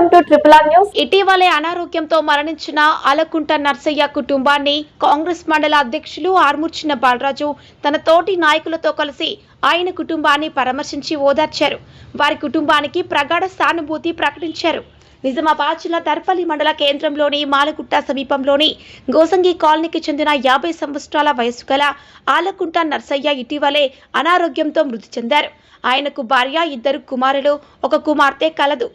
Welcome to triple R news. ఇటీవలే అనారోగ్యంతో మరణించిన ఆలకుంట నర్సయ్య కుటుంబాన్ని కాంగ్రెస్ మండల అధ్యక్షులు ఆర్మూర్చిన బాలరాజు తన తోటి నాయకులతో కలిసి ఆయన కుటుంబాన్ని పరామర్శించి ఓదార్చారు. వారి కుటుంబానికి ప్రగాఢ సానుభూతి ప్రకటించారు. నిజామాబాద్ జిల్లా దర్పల్లి మండల కేంద్రంలోని మాలగుట్ట సమీపంలోని గోసంగి కాలనీకి చెందిన 50 సంవత్సరాల వయసు గల ఆలకుంట నర్సయ్య ఇటీవలే అనారోగ్యంతో మృతి చెందారు. ఆయనకు భార్య, 2 కుమారులు, 1 కుమార్తె కలదు.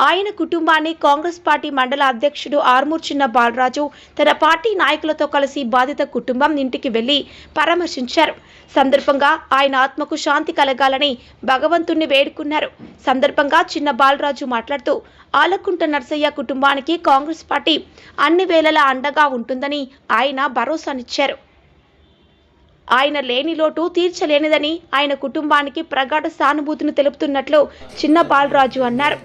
ఆయన కుటుంబాన్ని కాంగ్రెస్ పార్టీ మండల అధ్యక్షుడు ఆర్మూర్చిన బాలరాజు తన పార్టీ నాయకులతో కలిసి బాధిత కుటుంబం ఇంటికి వెళ్లి పరామర్శించారు. సందర్భంగా ఆయన ఆత్మకు శాంతి కలగాలని భగవంతుణ్ణి వేడుకున్నారు. సందర్భంగా చిన్న బాలరాజు మాట్లాడుతూ ఆలకుంట నర్సయ్య కుటుంబానికి కాంగ్రెస్ పార్టీ అన్ని వేళలా అండగా ఉంటుందని ఆయన భరోసానిచ్చారు. ఆయన లేని లోటు తీర్చలేనిదని ఆయన కుటుంబానికి ప్రగాఢ సానుభూతిని తెలుపుతున్నట్లు చిన్న బాలరాజు అన్నారు.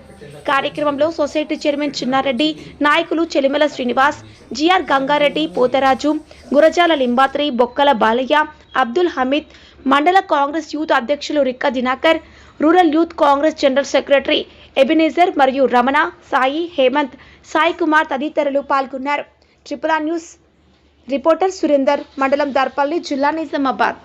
కార్యక్రమంలో సొసైటీ చైర్మన్ చిన్నారెడ్డి, నాయకులు చెలిమెల శ్రీనివాస్, జిఆర్ గంగారెడ్డి, పోతరాజు, గురజాల లింబాత్రి, బొక్కల బాలయ్య, అబ్దుల్ హమీద్, మండల కాంగ్రెస్ యూత్ అధ్యక్షులు Rikka Dinakar, rural youth Congress general secretary Ebenezer మరియు రమణ, సాయి, హేమంత్, సాయి కుమార్ తదితరులు పాల్గొన్నారు. Triple R news reporter Surender, మండలం దర్పల్లి, జిల్లా నిజామాబాద్.